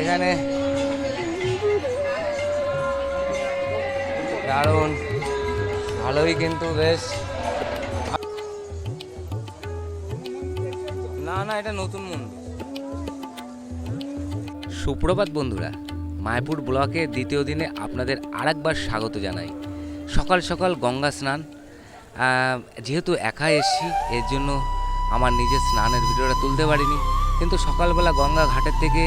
এখানে দারুণ ভালোই, কিন্তু বেশ না না এটা নতুন মন্দির। সুপ্রভাত বন্ধুরা, মায়াপুর ব্লকের দ্বিতীয় দিনে আপনাদের আরেকবার স্বাগত জানাই। সকাল সকাল গঙ্গা স্নান, যেহেতু একা এসছি এর জন্য আমার নিজের স্নানের ভিডিওটা তুলতে পারিনি, কিন্তু সকালবেলা গঙ্গা ঘাটের থেকে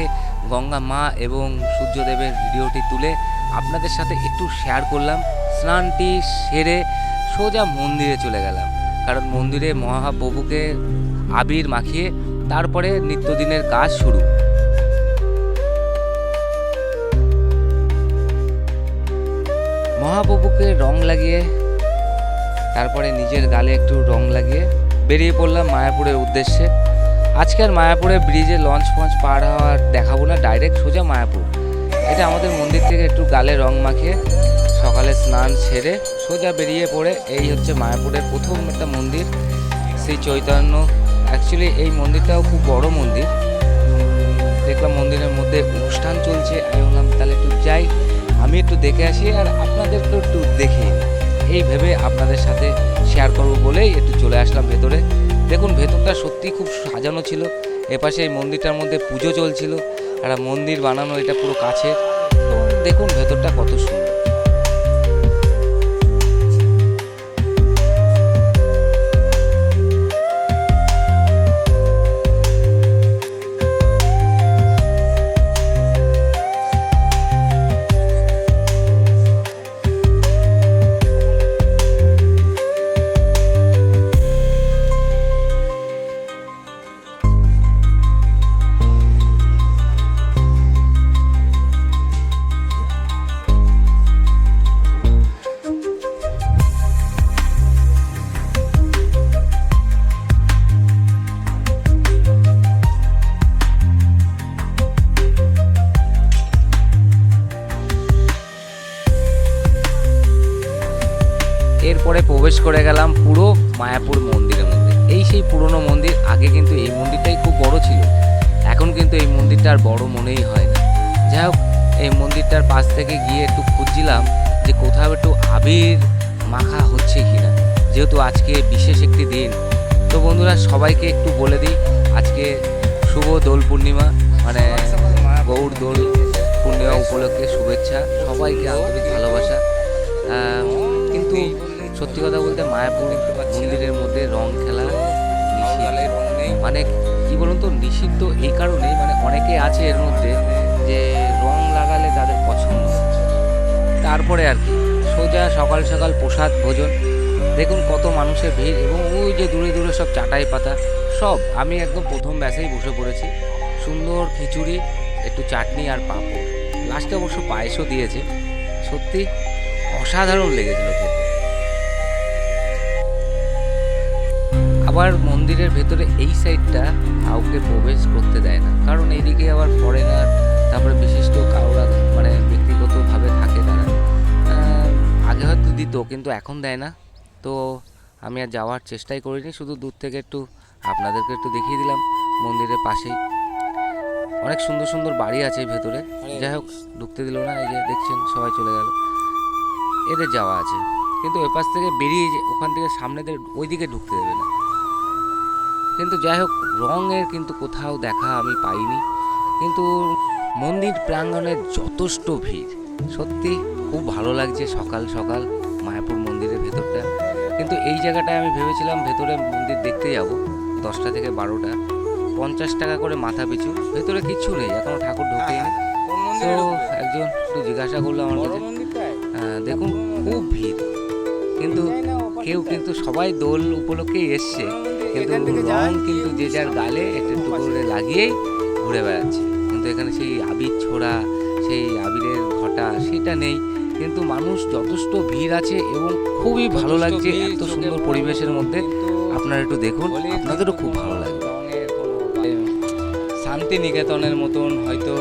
গঙ্গা মা এবং সূর্যদেবের ভিডিওটি তুলে আপনাদের সাথে একটু শেয়ার করলাম। স্নানটি সেরে সোজা মন্দিরে চলে গেলাম, কারণ মন্দিরে মহাপ্রভুকে আবির মাখিয়ে তারপরে নিত্যদিনের কাজ শুরু। মহাপ্রভুকে রং লাগিয়ে তারপরে নিজের গালে একটু রং লাগিয়ে বেরিয়ে পড়লাম মায়াপুরের উদ্দেশ্যে। আজকে আর মায়াপুরে ব্রিজে লঞ্চ ফঞ্চ পার হওয়ার দেখাবো না, ডাইরেক্ট সোজা মায়াপুর। এটা আমাদের মন্দির থেকে একটু গালে রং মাখিয়ে সকালে স্নান সেরে সোজা বেরিয়ে পড়ে এই হচ্ছে মায়াপুরের প্রথম একটা মন্দির, শ্রী চৈতন্য। অ্যাকচুয়ালি এই মন্দিরটাও খুব বড় মন্দির। দেখলাম মন্দিরের মধ্যে অনুষ্ঠান চলছে, আমি বললাম তাহলে একটু যাই, আমি একটু দেখে আসি আর আপনাদেরকেও একটু দেখি, এই ভেবে আপনাদের সাথে শেয়ার করবো বলেই একটু চলে আসলাম ভেতরে। দেখুন ভেতরটা সত্যি খুব সাজানো ছিল। এপাশে এই মন্দিরটার মধ্যে পুজো চলছিল, একটা মন্দির বানানো, এটা পুরো কাছে। তো দেখুন ভেতরটা কত সুন্দর। এরপরে প্রবেশ করে গেলাম পুরো মায়াপুর মন্দিরের মধ্যে। এই সেই পুরনো মন্দির, আগে কিন্তু এই মন্দিরটাই খুব বড় ছিল, এখন কিন্তু এই মন্দিরটা আর বড় মনেই হয় না। যাই হোক, এই মন্দিরটার পাশ থেকে গিয়ে একটু খুঁজছিলাম যে কোথাও একটু আবির মাখা হচ্ছে কিনা, যেহেতু আজকে বিশেষ একটি দিন। তো বন্ধুরা সবাইকে একটু বলে দিই, আজকে শুভ দোল পূর্ণিমা, মানে গৌর দোল পূর্ণিমা উপলক্ষে শুভেচ্ছা, সবাইকে আন্তরিক ভালোবাসা। কিন্তু সত্যি কথা বলতে মায়াপুর মন্দিরের মধ্যে রং খেলা মানে কি বলুন তো, নিষিদ্ধ এই কারণেই, মানে অনেকে আছে এর মধ্যে যে রং লাগালে তাদের পছন্দ। তারপরে আর কি সোজা সকাল সকাল প্রসাদ ভোজন। দেখুন কত মানুষের ভিড়, এবং ওই যে দূরে দূরে সব চাটাই পাতা সব। আমি একদম প্রথম ব্যাসেই বসে পড়েছি। সুন্দর খিচুড়ি, একটু চাটনি আর পাঁপড়, লাস্টে অবশ্য পায়েসও দিয়েছে। সত্যি অসাধারণ লেগেছিল খেতে। আবার মন্দিরের ভেতরে এই সাইডটা কাউকে প্রবেশ করতে দেয় না, কারণ এইদিকে আবার ফরেনার, তারপরে বিশিষ্ট কাউরা মানে ব্যক্তিগতভাবে থাকে তারা। আগে হয়তো দিত, কিন্তু এখন দেয় না। তো আমি আর যাওয়ার চেষ্টাই করিনি, শুধু দূর থেকে একটু আপনাদেরকে একটু দেখিয়ে দিলাম। মন্দিরের পাশেই অনেক সুন্দর সুন্দর বাড়ি আছে ভেতরে। যাই হোক, ঢুকতে দিল না, এই যে দেখছেন সবাই চলে গেল। এদের যাওয়া আছে, কিন্তু ওই পাশ থেকে বেরিয়ে ওখান থেকে সামনেদের ওইদিকে ঢুকতে দেবে না। কিন্তু যাই হোক, রঙের কিন্তু কোথাও দেখা আমি পাইনি। কিন্তু মন্দির প্রাঙ্গণে যথেষ্ট ভিড়, সত্যি খুব ভালো লাগছে সকাল সকাল মায়াপুর মন্দিরের ভেতরটা। কিন্তু এই জায়গাটায় আমি ভেবেছিলাম ভেতরে মন্দির দেখতে যাব 10টা থেকে 12টা, 50 টাকা করে মাথা পিছু। ভেতরে কিচ্ছু নেই, এখনো ঠাকুর ঢোকেনি। তো একজন একটু জিজ্ঞাসা করলো আমার কাছে, দেখুন খুব ভিড়, কিন্তু কেউ কিন্তু সবাই দোল উপলক্ষেই এসছে, কিন্তু রং কিন্তু যে যার গালে একটু একটু করে লাগিয়েই ঘুরে বেড়াচ্ছে। কিন্তু এখানে সেই আবির ছোড়া, সেই আবিরের ঘটা সেটা নেই। কিন্তু মানুষ যথেষ্ট ভিড় আছে এবং খুবই ভালো লাগছে এত সুন্দর পরিবেশের মধ্যে। আপনারা একটু দেখুন, আপনাদেরও খুব ভালো লাগবে। শান্তিনিকেতনের মতন হয়তো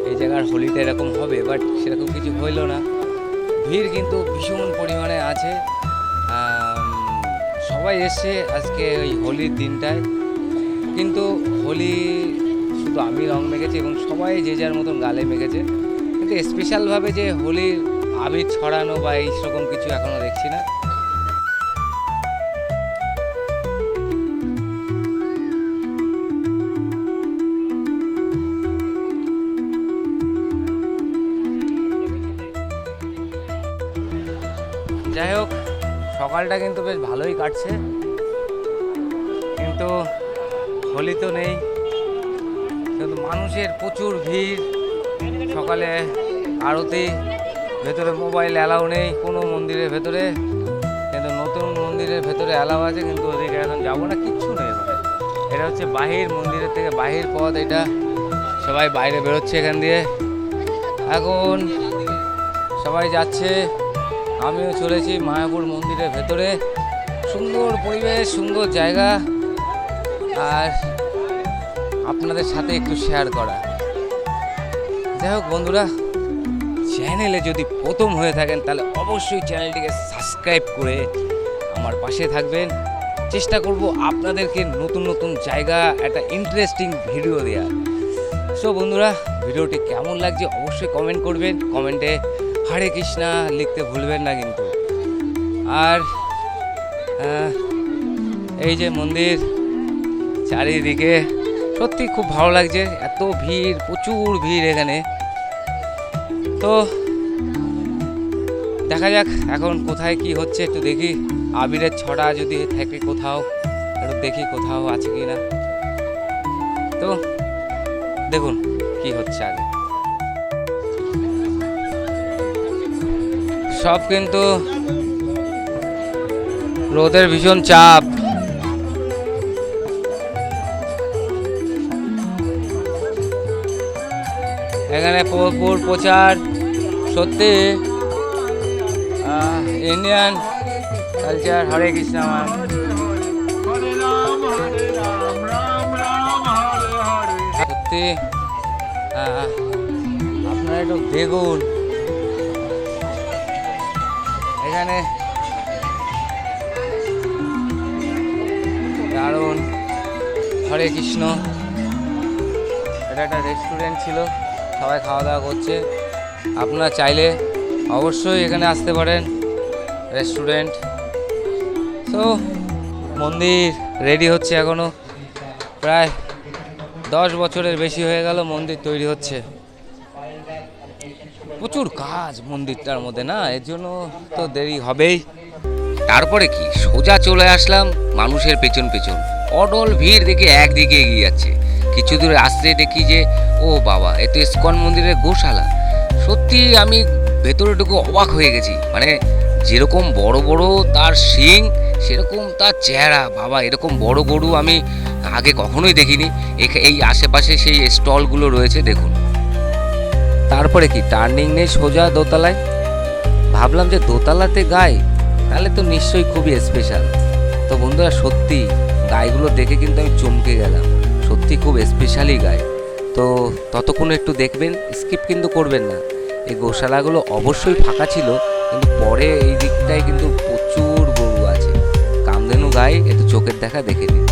এই জায়গার হোলিটা এরকম হবে, বাট সেরকম কিছু হইল না। ভিড় কিন্তু ভীষণ পরিমাণে আছে। সবাই এসছে আজকে ওই হোলির দিনটায়, কিন্তু হোলি শুধু আমি রং মেখেছি এবং সবাই যে যার মতন গালে মেখেছে, কিন্তু স্পেশালভাবে যে হোলির আবির ছড়ানো বা এই রকম কিছু এখনও দেখছি না। যাই হোক, সকালটা কিন্তু বেশ ভালোই কাটছে, কিন্তু হোলি তো নেই, কিন্তু মানুষের প্রচুর ভিড়। সকালে আরতি, ভেতরে মোবাইল অ্যালাউ নেই কোনো মন্দিরের ভেতরে, কিন্তু নতুন মন্দিরের ভেতরে অ্যালাউ আছে, কিন্তু ওদিকে এখন যাবো না, কিচ্ছু নেই ওখানে। এটা হচ্ছে বাহির, মন্দিরের থেকে বাহির পথ এটা, সবাই বাইরে বেরোচ্ছে এখান দিয়ে, এখন সবাই যাচ্ছে। আমিও চলেছি মায়াপুর মন্দিরের ভেতরে। সুন্দর পরিবেশ, সুন্দর জায়গা, আর আপনাদের সাথে একটু শেয়ার করা। যাই হোক বন্ধুরা, চ্যানেলে যদি প্রথম হয়ে থাকেন তাহলে অবশ্যই চ্যানেলটিকে সাবস্ক্রাইব করে আমার পাশে থাকবেন। চেষ্টা করব আপনাদেরকে নতুন নতুন জায়গা, একটা ইন্টারেস্টিং ভিডিও দেওয়ার। সো বন্ধুরা, ভিডিওটি কেমন লাগছে অবশ্যই কমেন্ট করবেন, কমেন্টে হরে কৃষ্ণা লিখতে ভুলবেন না কিন্তু। আর এই যে মন্দির চারিদিকে সত্যি খুব ভালো লাগছে, এত ভিড়, প্রচুর ভিড় এখানে। তো দেখা যাক এখন কোথায় কি হচ্ছে, একটু দেখি। আবিরের ছড়া যদি থাকে কোথাও, একটু দেখি কোথাও আছে কি না। তো দেখুন কি হচ্ছে আগে। সব কিন্তু রোদের ভীষণ চাপ। এখানে প্রচার সত্যি ইন্ডিয়ান কালচার। হরে কৃষ্ণ। সত্যি আপনারা একটু দেখুন এখানে দারুণ। হরে কৃষ্ণ। এটা একটা রেস্টুরেন্ট ছিল, সবাই খাওয়া দাওয়া করছে। আপনারা চাইলে অবশ্যই এখানে আসতে পারেন, রেস্টুরেন্ট। তো মন্দির রেডি হচ্ছে, এখনও প্রায় 10 বছরের বেশি হয়ে গেল মন্দির তৈরি হচ্ছে। প্রচুর কাজ মন্দিরটার মধ্যে না, এর জন্য তো দেরি হবেই। তারপরে কি সোজা চলে আসলাম মানুষের পেছন পেছন, অডল ভিড় দেখে একদিকে এগিয়ে যাচ্ছে। কিছু দূরে আসতে দেখি যে ও বাবা, এ তো ইসকন মন্দিরের গোশালা। সত্যি আমি ভেতরে ঢুকে অবাক হয়ে গেছি, মানে যেরকম বড় বড় তার শিং, সেরকম তার চেহারা। বাবা, এরকম বড় গরু আমি আগে কখনোই দেখিনি। এই আশেপাশে সেই স্টলগুলো রয়েছে দেখুন। তারপরে কি টার্নিং নেই, সোজা দোতলায়। ভাবলাম যে দোতলাতে গাই, তাহলে তো নিশ্চয়ই খুবই স্পেশাল। তো বন্ধুরা, সত্যি গাইগুলো দেখে কিন্তু আমি চমকে গেলাম, সত্যি খুব স্পেশালি গাই। তো ততক্ষণ একটু দেখবেন, স্কিপ কিন্তু করবেন না। এই গোশালাগুলো অবশ্যই ফাঁকা ছিল, কিন্তু পরে এই দিকটায় কিন্তু প্রচুর গরু আছে, কামধেনু গাই। একটু চোখের দেখা দেখে নিন।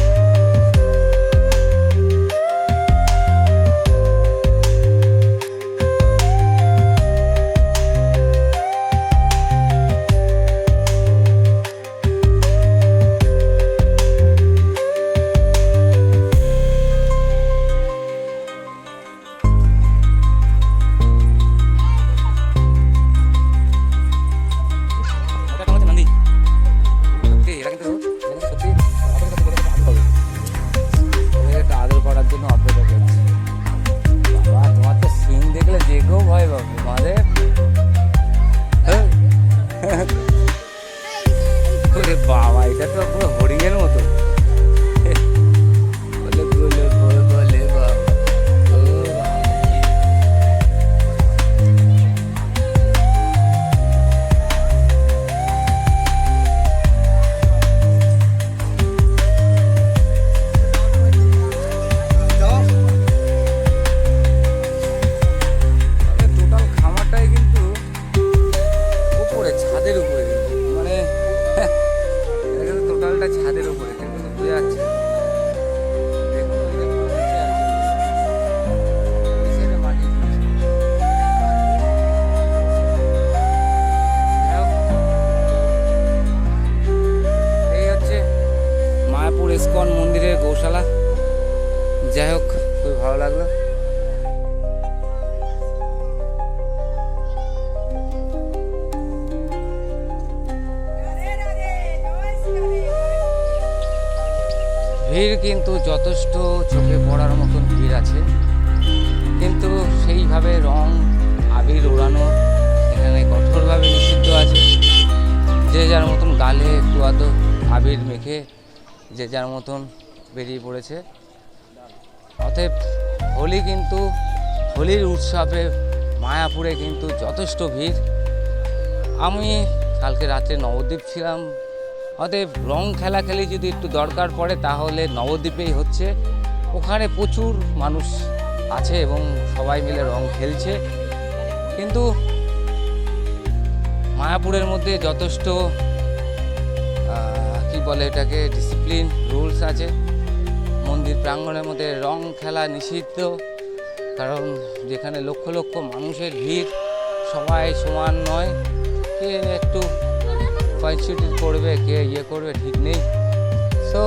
ভিড় কিন্তু যথেষ্ট চোখে পড়ার মতন ভিড় আছে, কিন্তু সেইভাবে রং আবির ওড়ানো এখানে কঠোরভাবে নিষিদ্ধ আছে। যে যার মতন গালে একটু আধটু আবির মেখে যে যার মতন বেরিয়ে পড়েছে। অতএব হোলি কিন্তু হোলির উৎসবে মায়াপুরে কিন্তু যথেষ্ট ভিড়। আমি কালকে রাত্রে নবদ্বীপ ছিলাম, অতএব রং খেলাখেলি যদি একটু দরকার পড়ে তাহলে নবদ্বীপেই হচ্ছে। ওখানে প্রচুর মানুষ আছে এবং সবাই মিলে রং খেলছে, কিন্তু মায়াপুরের মধ্যে যথেষ্ট কি বলে এটাকে ডিসিপ্লিন রুলস আছে। মন্দির প্রাঙ্গণের মধ্যে রং খেলা নিষিদ্ধ, কারণ যেখানে লক্ষ লক্ষ মানুষের ভিড়, সবাই সমান নয়, কে একটু কনসিডার করবে, কে করবে ঠিক নেই। সো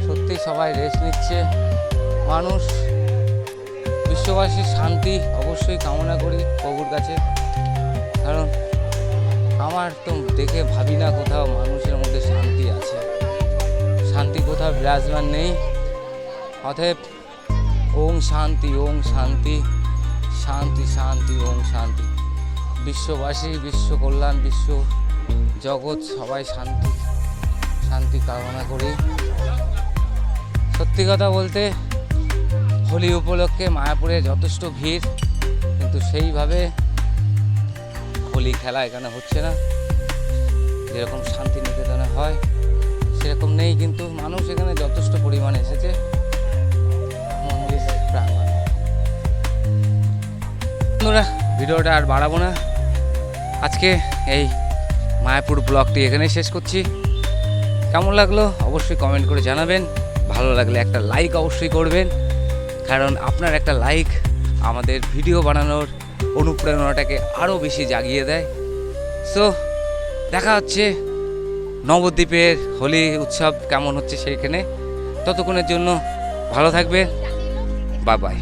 সত্যি সবাই রেস্ট নিচ্ছে। মানুষ বিশ্ববাসীর শান্তি অবশ্যই কামনা করি প্রভুর কাছে, কারণ আমার তো দেখে ভাবি না কোথাও মানুষের মধ্যে শান্তি আছে, শান্তি কোথাও বিরাজমান নেই। অতএব ওং শান্তি, ওং শান্তি, শান্তি শান্তি, ওং শান্তি। বিশ্ববাসী, বিশ্ব কল্যাণ, বিশ্ব জগৎ সবাই শান্তি শান্তি কামনা করি। সত্যি কথা বলতে হোলি উপলক্ষে মায়াপুরে যথেষ্ট ভিড়, কিন্তু সেইভাবে হোলি খেলা এখানে হচ্ছে না। যেরকম শান্তিনিকেতনে হয় সেরকম নেই, কিন্তু মানুষ এখানে যথেষ্ট পরিমাণে এসেছে মন্দির প্রাঙ্গণে। বন্ধুরা, ভিডিওটা আর বাড়াবো না, আজকে এই মায়াপুর ব্লগটি এখানেই শেষ করছি। কেমন লাগলো অবশ্যই কমেন্ট করে জানাবেন। ভালো লাগলে একটা লাইক অবশ্যই করবেন, কারণ আপনার একটা লাইক আমাদের ভিডিও বানানোর অনুপ্রেরণাটাকে আরও বেশি জাগিয়ে দেয়। সো দেখা হচ্ছে নবদ্বীপের হোলি উৎসব কেমন হচ্ছে সেইখানে। ততক্ষণের জন্য ভালো থাকবেন, বাই বাই।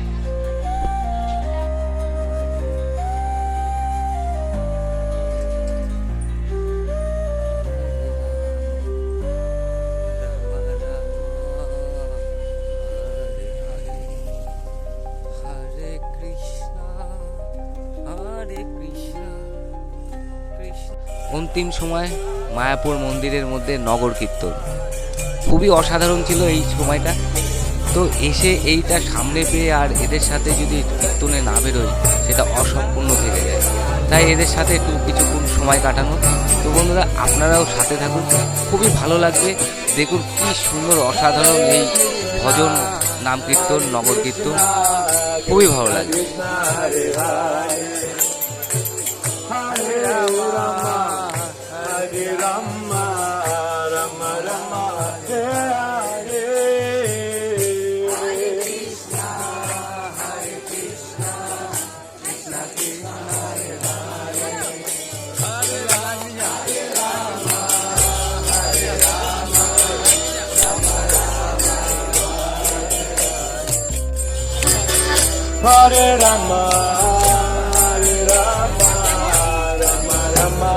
অন্তিম সময় মায়াপুর মন্দিরের মধ্যে নগর কীর্তন খুবই অসাধারণ ছিল এই সময়টা। তো এসে এইটা সামনে পেয়ে আর এদের সাথে যদি কীর্তনে না বেরোই সেটা অসম্পূর্ণ থেকে যায়। তাই এদের সাথে একটু কিছুক্ষণ সময় কাটানো। তো বন্ধুরা, আপনারাও সাথে থাকুন, খুবই ভালো লাগবে। দেখুন কি সুন্দর অসাধারণ এই ভজন, নাম কীর্তন, নগর কীর্তন, খুবই ভালো লাগবে। Hare Rama, Hare Rama, Rama Rama, Hare Rama. Hare Rama, Hare Rama, Rama Rama.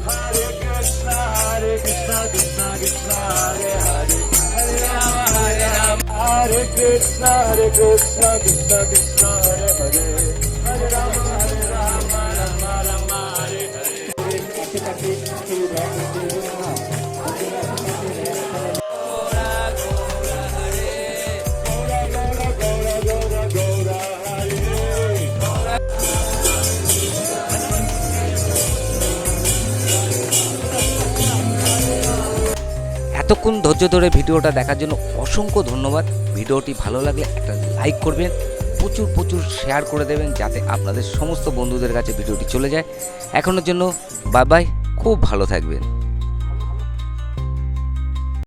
Hare Krishna, Krishna Krishna, Hare Hare. Hare Rama, Hare Rama. Hare Krishna, Krishna Krishna, Hare Hare. Hare Rama, Hare Rama, Rama Rama, Hare Hare. এতক্ষণ ধৈর্য ধরে ভিডিওটা দেখার জন্য অসংখ্য ধন্যবাদ। ভিডিওটি ভালো লাগলে একটা লাইক করবেন, প্রচুর প্রচুর শেয়ার করে দেবেন, যাতে আপনাদের সমস্ত বন্ধুদের কাছে ভিডিওটি চলে যায়। এখনের জন্য বাই বাই, খুব ভালো থাকবেন।